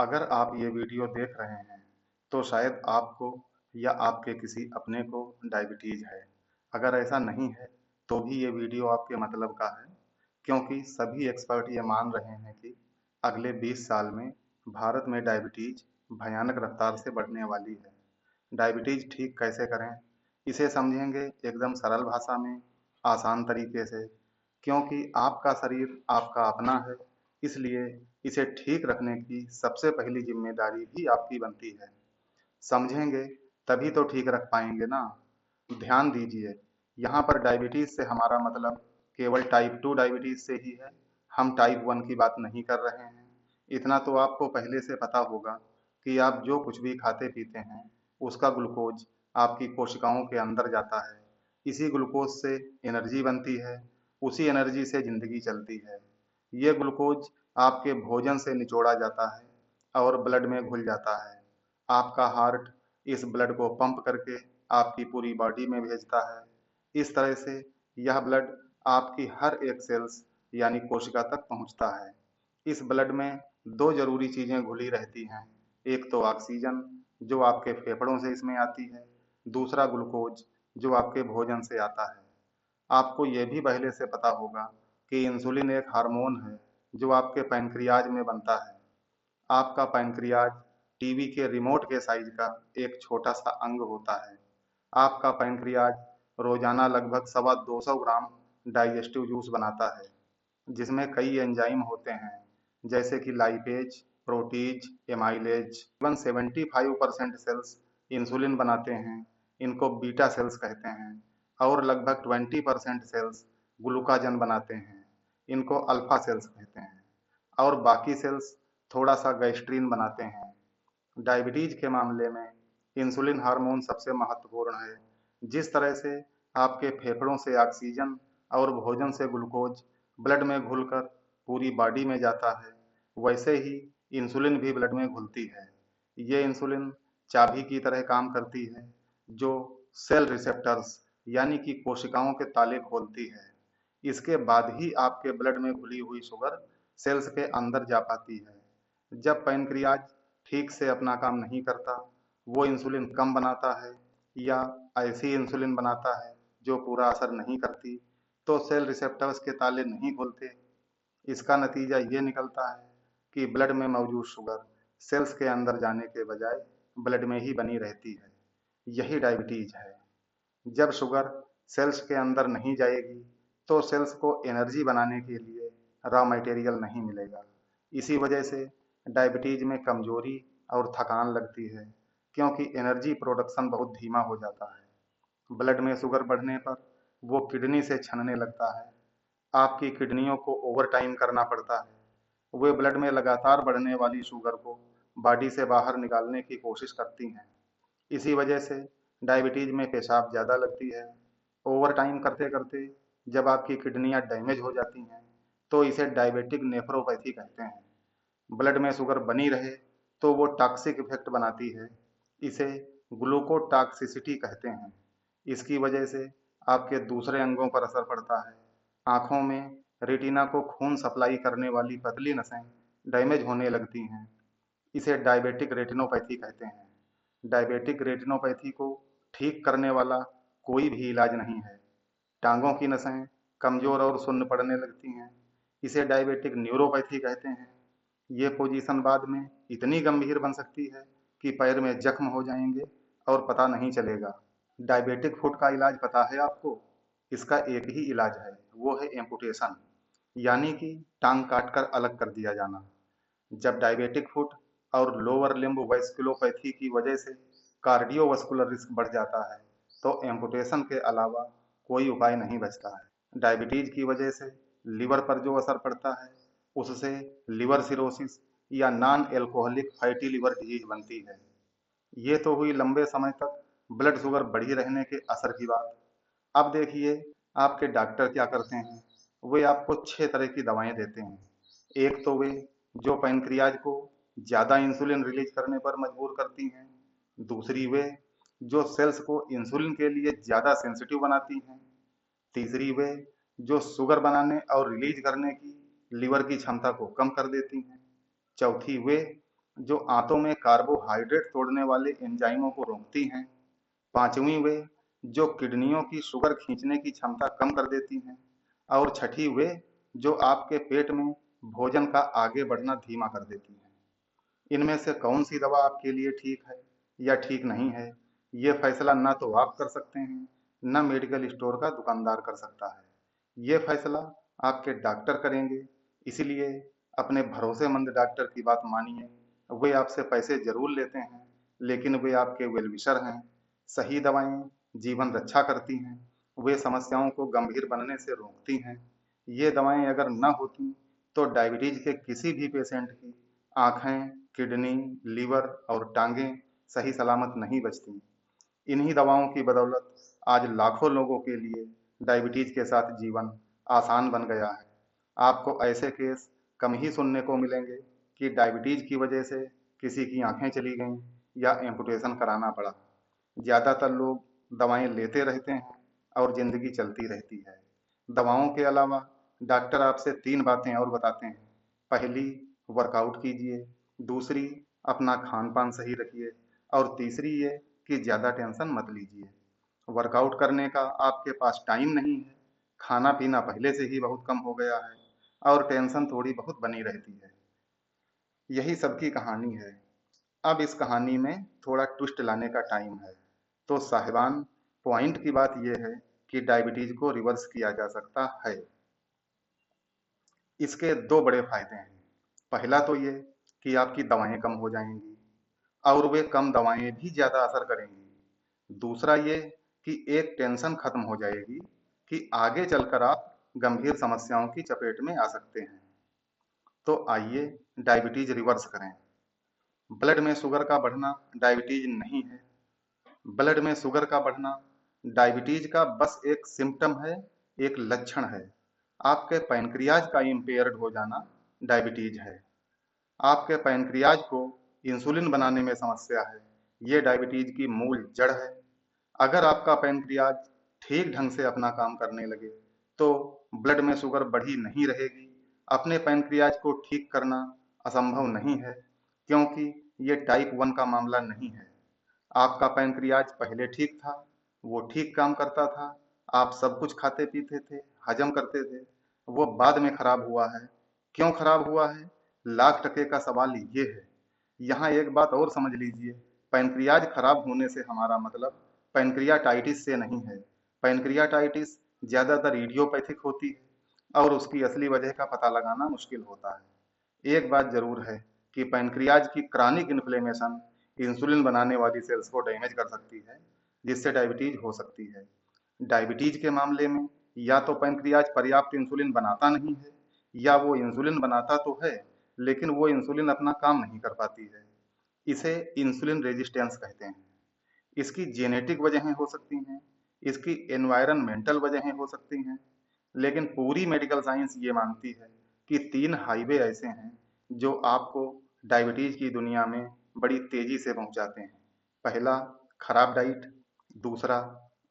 अगर आप ये वीडियो देख रहे हैं तो शायद आपको या आपके किसी अपने को डायबिटीज है। अगर ऐसा नहीं है तो भी ये वीडियो आपके मतलब का है, क्योंकि सभी एक्सपर्ट ये मान रहे हैं कि अगले 20 साल में भारत में डायबिटीज भयानक रफ्तार से बढ़ने वाली है। डायबिटीज ठीक कैसे करें, इसे समझेंगे एकदम सरल भाषा में, आसान तरीके से। क्योंकि आपका शरीर आपका अपना है, इसलिए इसे ठीक रखने की सबसे पहली जिम्मेदारी भी आपकी बनती है। समझेंगे तभी तो ठीक रख पाएंगे ना। ध्यान दीजिए, यहाँ पर डायबिटीज से हमारा मतलब केवल टाइप 2 डायबिटीज से ही है। हम टाइप 1 की बात नहीं कर रहे हैं। इतना तो आपको पहले से पता होगा कि आप जो कुछ भी खाते पीते हैं उसका ग्लूकोज आपकी कोशिकाओं के अंदर जाता है। इसी ग्लूकोज से एनर्जी बनती है, उसी एनर्जी से जिंदगी चलती है। ये ग्लूकोज आपके भोजन से निचोड़ा जाता है और ब्लड में घुल जाता है। आपका हार्ट इस ब्लड को पंप करके आपकी पूरी बॉडी में भेजता है। इस तरह से यह ब्लड आपकी हर एक सेल्स यानी कोशिका तक पहुंचता है। इस ब्लड में दो जरूरी चीजें घुली रहती हैं। एक तो ऑक्सीजन जो आपके फेफड़ों से इसमें आती है, दूसरा ग्लूकोज जो आपके भोजन से आता है। आपको ये भी पहले से पता होगा कि इंसुलिन एक हार्मोन है जो आपके पैनक्रियाज में बनता है। आपका पैनक्रियाज टीवी के रिमोट के साइज का एक छोटा सा अंग होता है। आपका पैनक्रियाज रोजाना लगभग 250 ग्राम डाइजेस्टिव जूस बनाता है, जिसमें कई एंजाइम होते हैं, जैसे कि लाइपेज, प्रोटीज, एमाइलेज। तकरीबन 75% सेल्स इंसुलिन बनाते हैं, इनको बीटा सेल्स कहते हैं। और लगभग 20% सेल्स ग्लूकाजन बनाते हैं, इनको अल्फा सेल्स कहते हैं। और बाकी सेल्स थोड़ा सा गैस्ट्रीन बनाते हैं। डायबिटीज के मामले में इंसुलिन हार्मोन सबसे महत्वपूर्ण है। जिस तरह से आपके फेफड़ों से ऑक्सीजन और भोजन से ग्लूकोज ब्लड में घुलकर पूरी बॉडी में जाता है, वैसे ही इंसुलिन भी ब्लड में घुलती है। ये इंसुलिन चाबी की तरह काम करती है, जो सेल रिसेप्टर्स यानी कि कोशिकाओं के ताले खोलती है। इसके बाद ही आपके ब्लड में घुली हुई शुगर सेल्स के अंदर जा पाती है। जब पैनक्रियाज ठीक से अपना काम नहीं करता, वो इंसुलिन कम बनाता है या ऐसी इंसुलिन बनाता है जो पूरा असर नहीं करती, तो सेल रिसेप्टर्स के ताले नहीं खुलते। इसका नतीजा ये निकलता है कि ब्लड में मौजूद शुगर सेल्स के अंदर जाने के बजाय ब्लड में ही बनी रहती है। यही डायबिटीज है। जब शुगर सेल्स के अंदर नहीं जाएगी तो सेल्स को एनर्जी बनाने के लिए रॉ मटेरियल नहीं मिलेगा। इसी वजह से डायबिटीज में कमजोरी और थकान लगती है, क्योंकि एनर्जी प्रोडक्शन बहुत धीमा हो जाता है। ब्लड में शुगर बढ़ने पर वो किडनी से छनने लगता है। आपकी किडनियों को ओवर टाइम करना पड़ता है। वे ब्लड में लगातार बढ़ने वाली शुगर को बॉडी से बाहर निकालने की कोशिश करती हैं। इसी वजह से डायबिटीज में पेशाब ज़्यादा लगती है। ओवर टाइम करते करते जब आपकी किडनियां डैमेज हो जाती हैं तो इसे डायबिटिक नेफ्रोपैथी कहते हैं। ब्लड में शुगर बनी रहे तो वो टॉक्सिक इफेक्ट बनाती है। इसे ग्लूकोटॉक्सिसिटी कहते हैं। इसकी वजह से आपके दूसरे अंगों पर असर पड़ता है। आंखों में रेटिना को खून सप्लाई करने वाली पतली नसें डैमेज होने लगती हैं। इसे डायबिटिक रेटिनोपैथी कहते हैं। डायबिटिक रेटिनोपैथी को ठीक करने वाला कोई भी इलाज नहीं है। टांगों की नसें कमजोर और सुन्न पड़ने लगती हैं। इसे डायबिटिक न्यूरोपैथी कहते हैं। ये पोजीशन बाद में इतनी गंभीर बन सकती है कि पैर में जख्म हो जाएंगे और पता नहीं चलेगा। डायबिटिक फुट का इलाज पता है आपको? इसका एक ही इलाज है, वो है एम्पुटेशन, यानी कि टांग काटकर अलग कर दिया जाना। जब डायबिटिक फुट और लोअर लिम्ब वैस्कुलोपैथी की वजह से कार्डियोवास्कुलर रिस्क बढ़ जाता है, तो एम्पुटेशन के अलावा कोई उपाय नहीं बचता है। डायबिटीज की वजह से लिवर पर जो असर पड़ता है, उससे लिवर सिरोसिस या non alcoholic fatty liver disease बनती है। ये तो हुई लंबे समय तक ब्लड शुगर बढ़ी रहने के असर की बात। अब देखिए आपके डॉक्टर क्या करते हैं। वे आपको 6 तरह की दवाएं देते हैं। एक तो वे जो पैनक्रियाज को ज़्यादा इंसुलिन रिलीज करने पर मजबूर करती हैं। दूसरी वे जो सेल्स को इंसुलिन के लिए ज़्यादा सेंसिटिव बनाती हैं। तीसरी वे जो शुगर बनाने और रिलीज करने की लिवर की क्षमता को कम कर देती हैं। चौथी वे जो आंतों में कार्बोहाइड्रेट तोड़ने वाले एंजाइमों को रोकती हैं। पांचवी वे जो किडनियों की शुगर खींचने की क्षमता कम कर देती हैं। और छठी वे जो आपके पेट में भोजन का आगे बढ़ना धीमा कर देती हैं। इनमें से कौन सी दवा आपके लिए ठीक है या ठीक नहीं है, ये फैसला ना तो आप कर सकते हैं, न मेडिकल स्टोर का दुकानदार कर सकता है। ये फैसला आपके डॉक्टर करेंगे। इसलिए अपने भरोसेमंद डॉक्टर की बात मानिए। वे आपसे पैसे जरूर लेते हैं, लेकिन वे आपके वेलविशर हैं। सही दवाएं जीवन रक्षा करती हैं। वे समस्याओं को गंभीर बनने से रोकती हैं। ये दवाएं अगर न होती तो डायबिटीज के किसी भी पेशेंट की आंखें, किडनी, लीवर और टांगें सही सलामत नहीं बचती। इन्हीं दवाओं की बदौलत आज लाखों लोगों के लिए डायबिटीज के साथ जीवन आसान बन गया है। आपको ऐसे केस कम ही सुनने को मिलेंगे कि डायबिटीज की वजह से किसी की आंखें चली गईं या एम्पुटेशन कराना पड़ा। ज्यादातर लोग दवाएं लेते रहते हैं और जिंदगी चलती रहती है। दवाओं के अलावा डॉक्टर आपसे 3 बातें और बताते हैं। पहली, वर्कआउट कीजिए। दूसरी, अपना खान पान सही रखिए। और तीसरी ये कि ज्यादा टेंशन मत लीजिए। वर्कआउट करने का आपके पास टाइम नहीं है, खाना पीना पहले से ही बहुत कम हो गया है और टेंशन थोड़ी बहुत बनी रहती है। यही सबकी कहानी है। अब इस कहानी में थोड़ा ट्विस्ट लाने का टाइम है। तो साहिबान, पॉइंट की बात यह है कि डायबिटीज को रिवर्स किया जा सकता है। इसके 2 बड़े फायदे हैं। पहला तो ये कि आपकी दवाएं कम हो जाएंगी और वे कम दवाएं भी ज्यादा असर करेंगी। दूसरा ये कि एक टेंशन खत्म हो जाएगी कि आगे चलकर आप गंभीर समस्याओं की चपेट में आ सकते हैं। तो आइए डायबिटीज रिवर्स करें। ब्लड में शुगर का बढ़ना डायबिटीज नहीं है। ब्लड में शुगर का बढ़ना डायबिटीज का बस एक सिम्टम है, एक लक्षण है। आपके पैनक्रियाज का इम्पेयर्ड हो जाना डायबिटीज है। आपके पैनक्रियाज को इंसुलिन बनाने में समस्या है। ये डायबिटीज की मूल जड़ है। अगर आपका पैनक्रियाज ठीक ढंग से अपना काम करने लगे तो ब्लड में शुगर बढ़ी नहीं रहेगी। अपने पैनक्रियाज को ठीक करना असंभव नहीं है, क्योंकि ये टाइप 1 का मामला नहीं है। आपका पैनक्रियाज पहले ठीक था, वो ठीक काम करता था, आप सब कुछ खाते पीते थे, हजम करते थे। वो बाद में खराब हुआ है। क्यों खराब हुआ है? लाख टके का सवाल ये है। यहाँ एक बात और समझ लीजिए, पैनक्रियाज खराब होने से हमारा मतलब पैनक्रियाटाइटिस से नहीं है। पैनक्रियाटाइटिस ज्यादातर इडियोपैथिक होती है और उसकी असली वजह का पता लगाना मुश्किल होता है। एक बात जरूर है कि पैनक्रियाज की क्रॉनिक इन्फ्लेमेशन इंसुलिन बनाने वाली सेल्स को डैमेज कर सकती है, जिससे डायबिटीज हो सकती है। डायबिटीज के मामले में या तो पैनक्रियाज पर्याप्त इंसुलिन बनाता नहीं है, या वो इंसुलिन बनाता तो है लेकिन वो इंसुलिन अपना काम नहीं कर पाती है। इसे इंसुलिन रेजिस्टेंस कहते हैं। इसकी जेनेटिक वजहें हो सकती हैं, इसकी एनवायरनमेंटल वजहें हो सकती हैं, लेकिन पूरी मेडिकल साइंस ये मानती है कि 3 हाईवे ऐसे हैं जो आपको डायबिटीज की दुनिया में बड़ी तेजी से पहुंचाते हैं। पहला, खराब डाइट। दूसरा,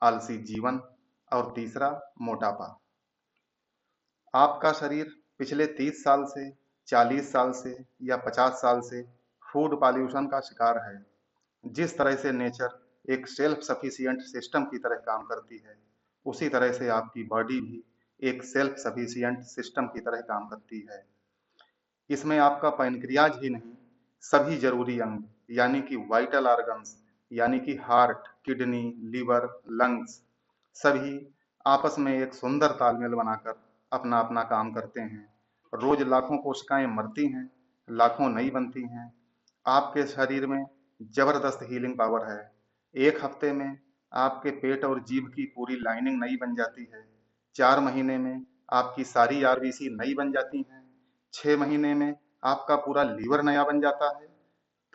आलसी जीवन। और तीसरा, मोटापा। आपका शरीर पिछले 30 साल से, 40 साल से या 50 साल से फूड पॉल्यूशन का शिकार है। जिस तरह से नेचर एक सेल्फ सफिशिएंट सिस्टम की तरह काम करती है, उसी तरह से आपकी बॉडी भी एक सेल्फ सफिशिएंट सिस्टम की तरह काम करती है। इसमें आपका पैनक्रियाज ही नहीं, सभी जरूरी अंग यानी कि वाइटल ऑर्गन्स यानी कि हार्ट, किडनी, लीवर, लंग्स, सभी आपस में एक सुंदर तालमेल बनाकर अपना अपना काम करते हैं। रोज लाखों कोशिकाएं मरती हैं, लाखों नई बनती हैं। आपके शरीर में जबरदस्त हीलिंग पावर है। एक हफ्ते में आपके पेट और जीभ की पूरी लाइनिंग नई बन जाती है। 4 महीने में आपकी सारी आरबीसी नई बन जाती हैं। 6 महीने में आपका पूरा लीवर नया बन जाता है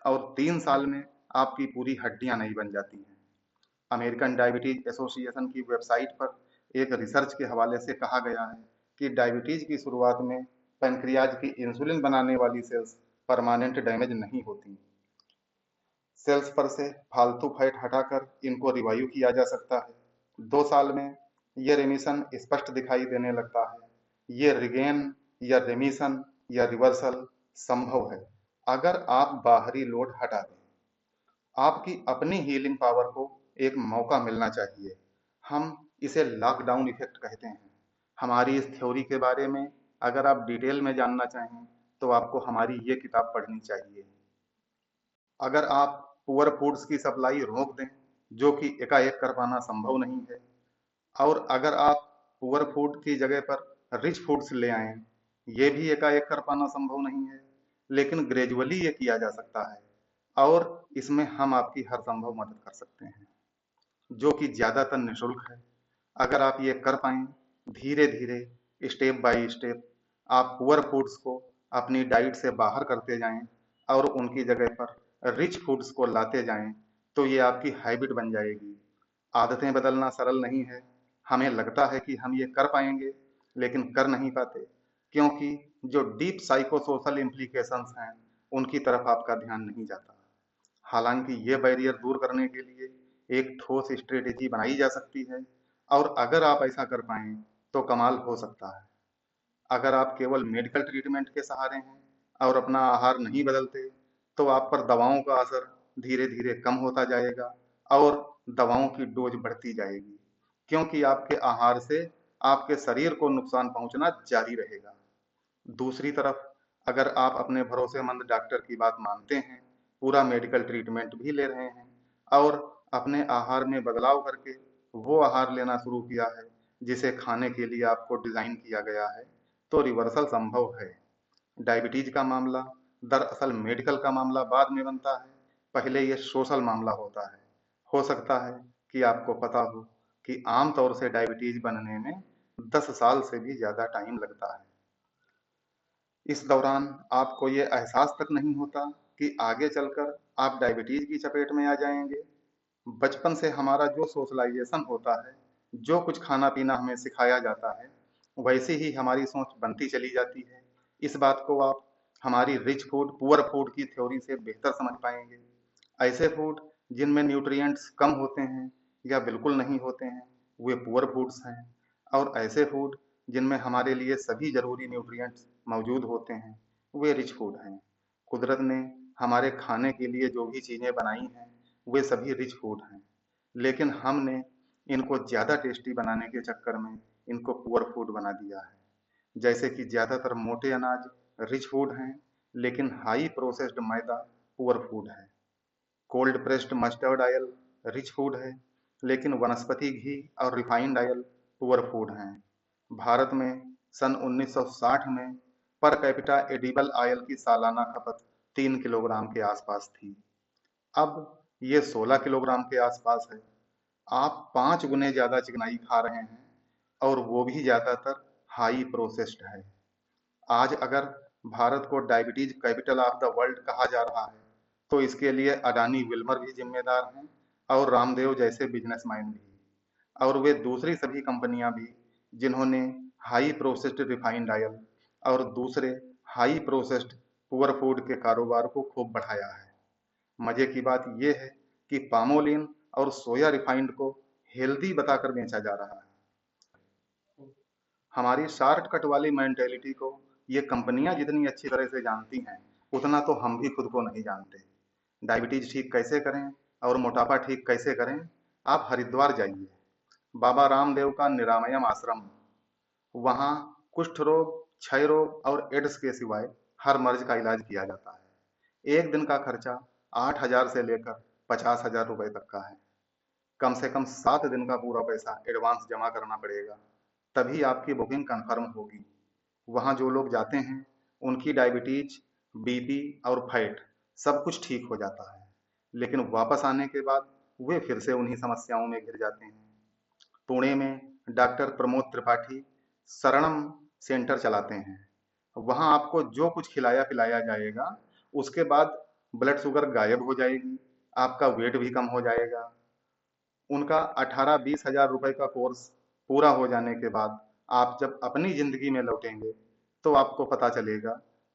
और 3 साल में आपकी पूरी हड्डियां नई बन जाती हैं। अमेरिकन डायबिटीज एसोसिएशन की वेबसाइट पर एक रिसर्च के हवाले से कहा गया है कि डायबिटीज की शुरुआत में पैनक्रियाज की इंसुलिन बनाने वाली सेल्स परमानेंट डैमेज नहीं होती। सेल्स पर से फालतू फैट हटाकर इनको रिवाइव किया जा सकता है। 2 साल में ये रेमिशन स्पष्ट दिखाई देने लगता है। ये रिगेन या रेमिशन या रिवर्सल संभव है। अगर आप बाहरी लोड हटा दें, आपकी अपनी हीलिंग पावर को एक मौका मिलना चाहिए। हम इसे लॉकडाउन इफेक्ट कहते हैं। हमारी इस थ्योरी के बारे में अगर आप डिटेल में जानना चाहें तो आपको हमारी ये किताब पढ़नी चाहिए। अगर आप पुअर फूड्स की सप्लाई रोक दें, जो कि एकाएक कर पाना संभव नहीं है, और अगर आप पुअर फूड की जगह पर रिच फूड्स ले आएं, ये भी एकाएक कर पाना संभव नहीं है, लेकिन ग्रेजुअली ये किया जा सकता है, और इसमें हम आपकी हर संभव मदद कर सकते हैं, जो कि ज्यादातर निःशुल्क है। अगर आप ये कर पाएं, धीरे धीरे, स्टेप बाय स्टेप, आप पुअर फूड्स को अपनी डाइट से बाहर करते जाएं और उनकी जगह पर रिच फूड्स को लाते जाएं, तो ये आपकी हैबिट बन जाएगी। आदतें बदलना सरल नहीं है। हमें लगता है कि हम ये कर पाएंगे, लेकिन कर नहीं पाते, क्योंकि जो डीप साइकोसोशल इम्प्लीकेशंस हैं, उनकी तरफ आपका ध्यान नहीं जाता। हालांकि ये बैरियर दूर करने के लिए एक ठोस स्ट्रेटेजी बनाई जा सकती है, और अगर आप ऐसा कर पाएं तो कमाल हो सकता है। अगर आप केवल मेडिकल ट्रीटमेंट के सहारे हैं और अपना आहार नहीं बदलते, तो आप पर दवाओं का असर धीरे धीरे कम होता जाएगा और दवाओं की डोज बढ़ती जाएगी, क्योंकि आपके आहार से आपके शरीर को नुकसान पहुंचना जारी रहेगा। दूसरी तरफ, अगर आप अपने भरोसेमंद डॉक्टर की बात मानते हैं, पूरा मेडिकल ट्रीटमेंट भी ले रहे हैं और अपने आहार में बदलाव करके वो आहार लेना शुरू किया है जिसे खाने के लिए आपको डिजाइन किया गया है, तो रिवर्सल संभव है। डायबिटीज का मामला दरअसल मेडिकल का मामला बाद में बनता है, पहले ये सोशल मामला होता है। हो सकता है कि आपको पता हो कि आमतौर से डायबिटीज बनने में 10 साल से भी ज्यादा टाइम लगता है। इस दौरान आपको ये एहसास तक नहीं होता कि आगे चलकर आप डायबिटीज की चपेट में आ जाएंगे। बचपन से हमारा जो सोशलाइजेशन होता है, जो कुछ खाना पीना हमें सिखाया जाता है, वैसे ही हमारी सोच बनती चली जाती है। इस बात को आप हमारी रिच फूड पुअर फूड की थ्योरी से बेहतर समझ पाएंगे। ऐसे फूड जिनमें न्यूट्रिएंट्स कम होते हैं या बिल्कुल नहीं होते हैं, वे पुअर फूड्स हैं, और ऐसे फूड जिनमें हमारे लिए सभी जरूरी न्यूट्रिएंट्स मौजूद होते हैं, वे रिच फूड हैं। कुदरत ने हमारे खाने के लिए जो भी चीजें बनाई हैं, वे सभी रिच फूड हैं, लेकिन हमने इनको ज्यादा टेस्टी बनाने के चक्कर में इनको पुअर फूड बना दिया है। जैसे कि ज्यादातर मोटे अनाज रिच फूड हैं, लेकिन हाई प्रोसेस्ड मैदा पुअर फूड है। Cold pressed mustard oil rich food है, लेकिन वनस्पति घी और रिफाइंड ऑयल पुअर फूड हैं। भारत में सन 1960 में पर कैपिटा एडिबल ऑयल की सालाना खपत 3 किलोग्राम के आसपास थी। अब ये 16 किलोग्राम के आसपास है। आप 5 गुने ज्यादा चिकनाई खा रहे हैं, और वो भी ज्यादातर हाई प्रोसेस्ड है। आज अगर भारत को diabetes capital of the world कहा जा रहा है, तो इसके लिए अडानी विल्मर भी जिम्मेदार हैं, और रामदेव जैसे बिजनेसमैन भी, और वे दूसरी सभी कंपनियां भी, जिन्होंने हाई प्रोसेस्ड रिफाइंड ऑयल और दूसरे हाई प्रोसेस्ड पुअर फूड के कारोबार को खूब बढ़ाया है। मजे की बात यह है कि पामोलिन और सोया रिफाइंड को हेल्दी बताकर बेचा जा रहा है। हमारी शॉर्टकट वाली मेंटेलिटी को ये कंपनियां जितनी अच्छी तरह से जानती हैं, उतना तो हम भी खुद को नहीं जानते। डायबिटीज ठीक कैसे करें और मोटापा ठीक कैसे करें? आप हरिद्वार जाइए, बाबा रामदेव का निरामयम आश्रम। वहाँ कुष्ठ रोग, क्षय रोग और एड्स के सिवाय हर मर्ज का इलाज किया जाता है। एक दिन का खर्चा 8,000 से लेकर 50,000 रुपए तक का है। कम से कम 7 दिन का पूरा पैसा एडवांस जमा करना पड़ेगा, तभी आपकी बुकिंग कंफर्म होगी। वहाँ जो लोग जाते हैं, उनकी डायबिटीज, बीपी और फैट सब कुछ ठीक हो जाता है, लेकिन वापस आने के बाद वे फिर से उन्हीं समस्याओं में घिर जाते हैं। पुणे में डॉक्टर प्रमोद त्रिपाठी शरणम सेंटर चलाते हैं। वहाँ आपको जो कुछ खिलाया पिलाया जाएगा, उसके बाद ब्लड शुगर गायब हो जाएगी, आपका वेट भी कम हो जाएगा। उनका 18-20 हजार रुपए का कोर्स पूरा हो जाने के बाद आप जब अपनी जिंदगी में लौटेंगे, तो आपको पता चलेगा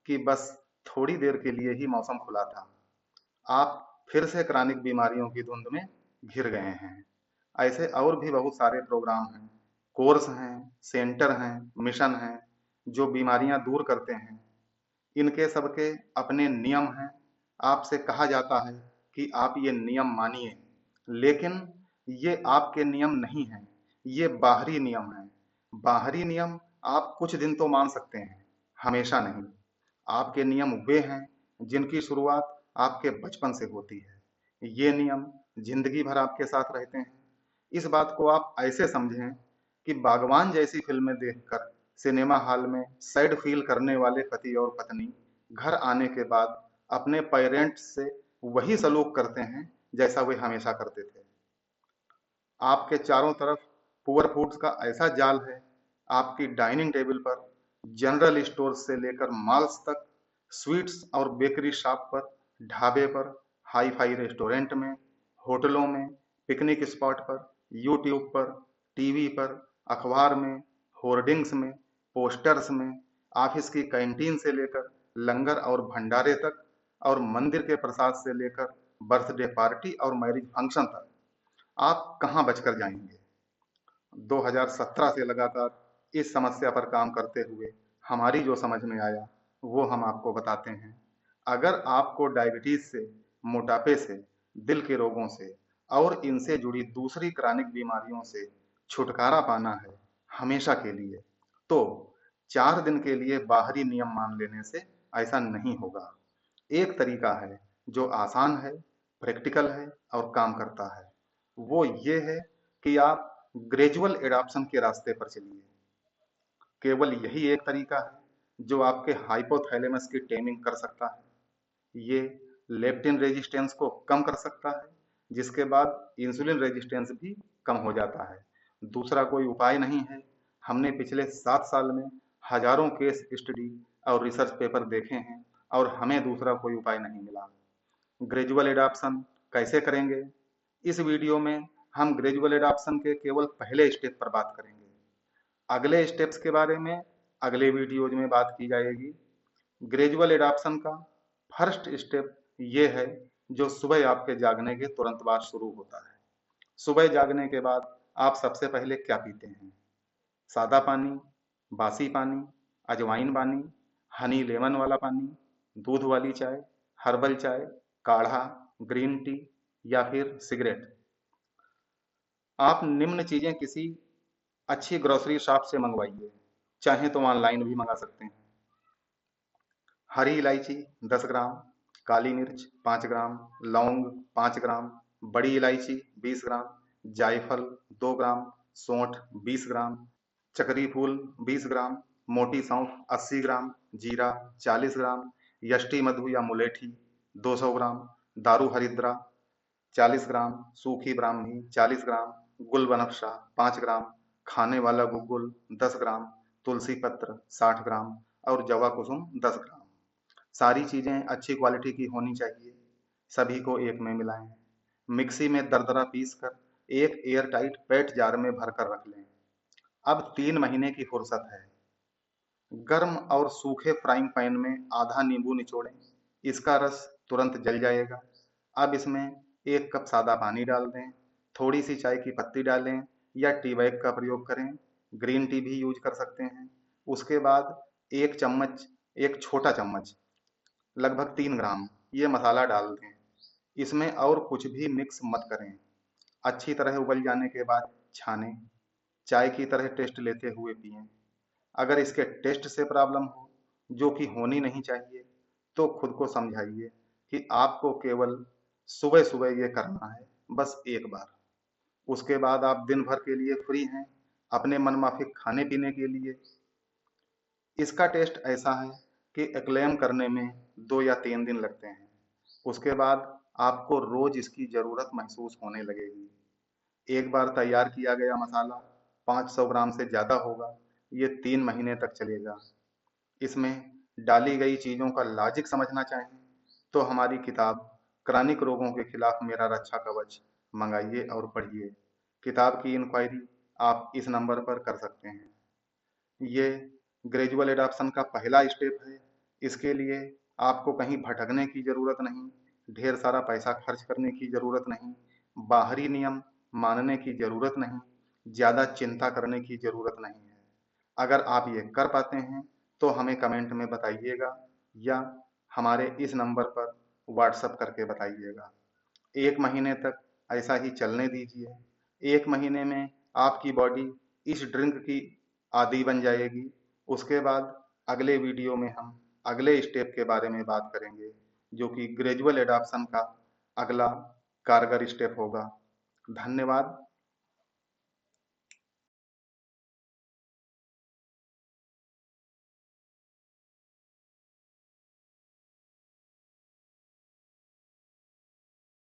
कि बस थोड़ी देर के लिए ही मौसम खुला था। आप फिर से क्रानिक बीमारियों की धुंध में घिर गए हैं। ऐसे और भी बहुत सारे प्रोग्राम हैं, कोर्स हैं, सेंटर हैं, मिशन हैं, जो बीमारियां दूर करते हैं। इनके सबके अपने नियम हैं। आपसे कहा जाता है कि आप ये नियम मानिए, लेकिन ये आपके नियम नहीं हैं, ये बाहरी नियम हैं। बाहरी नियम आप कुछ दिन तो मान सकते हैं, हमेशा नहीं। आपके नियम वे हैं जिनकी शुरुआत आपके बचपन से होती है। ये नियम जिंदगी भर आपके साथ रहते हैं। इस बात को आप ऐसे समझें कि बागवान जैसी फिल्में देखकर सिनेमा हॉल में सैड फील करने वाले पति और पत्नी घर आने के बाद अपने पेरेंट्स से वही सलूक करते हैं जैसा वे हमेशा करते थे। आपके चारों तरफ पुअर फूड्स का ऐसा जाल है। आपकी डाइनिंग टेबल पर जनरल स्टोर से लेकर मॉल्स तक, स्वीट्स और बेकरी शॉप पर, ढाबे पर, हाई फाई रेस्टोरेंट में, होटलों में, पिकनिक स्पॉट पर, यूट्यूब पर, टीवी पर, अखबार में, होर्डिंग्स में, पोस्टर्स में, ऑफिस की कैंटीन से लेकर लंगर और भंडारे तक, और मंदिर के प्रसाद से लेकर बर्थडे पार्टी और मैरिज फंक्शन तक, आप कहाँ बचकर जाएंगे? 2017 से लगातार इस समस्या पर काम करते हुए हमारी जो समझ में आया वो हम आपको बताते हैं। अगर आपको डायबिटीज से, मोटापे से, दिल के रोगों से और इनसे जुड़ी दूसरी क्रॉनिक बीमारियों से छुटकारा पाना है हमेशा के लिए, तो 4 दिन के लिए बाहरी नियम मान लेने से ऐसा नहीं होगा। एक तरीका है जो आसान है, प्रैक्टिकल है और काम करता है। वो ये है कि आप ग्रेजुअल एडॉप्शन के रास्ते पर चलिए। केवल यही एक तरीका है जो आपके हाइपोथैलेमस की टेमिंग कर सकता है। ये लेप्टिन रेजिस्टेंस को कम कर सकता है, जिसके बाद इंसुलिन रेजिस्टेंस भी कम हो जाता है। दूसरा कोई उपाय नहीं है। हमने पिछले 7 साल में हजारों केस स्टडी और रिसर्च पेपर देखे हैं और हमें दूसरा कोई उपाय नहीं मिला। ग्रेजुअल एडॉप्शन कैसे करेंगे? इस वीडियो में हम ग्रेजुअल एडॉप्शन के केवल पहले स्टेप पर बात करेंगे। अगले स्टेप्स के बारे में अगले वीडियोज में बात की जाएगी। ग्रेजुअल एडॉप्शन का फर्स्ट स्टेप ये है जो सुबह आपके जागने के तुरंत बाद शुरू होता है। सुबह जागने के बाद आप सबसे पहले क्या पीते हैं? सादा पानी, बासी पानी, अजवाइन पानी, हनी लेमन वाला पानी, दूध वाली चाय, हर्बल चाय, काढ़ा, ग्रीन टी या फिर सिगरेट? आप निम्न चीजें किसी अच्छी ग्रोसरी शॉप से मंगवाइए, चाहे तो ऑनलाइन भी मंगा सकते हैं। हरी इलायची 10 ग्राम, काली मिर्च 5 ग्राम, लौंग 5 ग्राम, बड़ी इलायची 20 ग्राम, जायफल 2 ग्राम, सौंठ 20 ग्राम, चक्री फूल 20 ग्राम, मोटी सौंफ 80 ग्राम, जीरा 40 ग्राम, यष्टि मधु या मुलेठी 200 ग्राम, दारू हरिद्रा 40 ग्राम, सूखी ब्राह्मी 40 ग्राम, गुल बनफशा 5 ग्राम, खाने वाला गुग्गुल 10 ग्राम, तुलसी पत्र 60 ग्राम और जवा कुसुम 10 ग्राम। सारी चीजें अच्छी क्वालिटी की होनी चाहिए। सभी को एक में मिलाएं। मिक्सी में दरदरा पीस कर एक एयर टाइट पेट जार में भरकर रख लें। अब 3 महीने की फुर्सत है। गर्म और सूखे फ्राइंग पैन में आधा नींबू निचोड़ें। इसका रस तुरंत जल जाएगा। अब इसमें 1 कप सादा पानी डाल दें। थोड़ी सी चाय की पत्ती डालें या टी बैग का प्रयोग करें। ग्रीन टी भी यूज कर सकते हैं। उसके बाद 1 चम्मच, एक छोटा चम्मच, लगभग 3 ग्राम ये मसाला डाल दें। इसमें और कुछ भी मिक्स मत करें। अच्छी तरह उबल जाने के बाद छानें। चाय की तरह टेस्ट लेते हुए पिएं। अगर इसके टेस्ट से प्रॉब्लम हो, जो कि होनी नहीं चाहिए, तो खुद को समझाइए कि आपको केवल सुबह सुबह ये करना है, बस एक बार। उसके बाद आप दिन भर के लिए फ्री हैं अपने मनमाफिक खाने पीने के लिए। इसका टेस्ट ऐसा है कि एक्लेम करने में 2 या 3 दिन लगते हैं। उसके बाद आपको रोज इसकी जरूरत महसूस होने लगेगी। एक बार तैयार किया गया मसाला 500 ग्राम से ज्यादा होगा। ये 3 महीने तक चलेगा। इसमें डाली गई चीजों का लॉजिक समझना चाहें तो हमारी किताब क्रॉनिक रोगों के खिलाफ मेरा रक्षा कवच मंगाइए और पढ़िए। किताब की इंक्वायरी आप इस नंबर पर कर सकते हैं। ये ग्रेजुअल एडॉप्शन का पहला स्टेप है। इसके लिए आपको कहीं भटकने की जरूरत नहीं, ढेर सारा पैसा खर्च करने की जरूरत नहीं, बाहरी नियम मानने की जरूरत नहीं, ज्यादा चिंता करने की जरूरत नहीं है। अगर आप ये कर पाते हैं तो हमें कमेंट में बताइएगा या हमारे इस नंबर पर व्हाट्सएप करके बताइएगा। 1 महीने तक ऐसा ही चलने दीजिए। 1 महीने में आपकी बॉडी इस ड्रिंक की आदी बन जाएगी। उसके बाद अगले वीडियो में हम अगले स्टेप के बारे में बात करेंगे, जो कि ग्रेजुअल एडॉप्शन का अगला कारगर स्टेप होगा। धन्यवाद।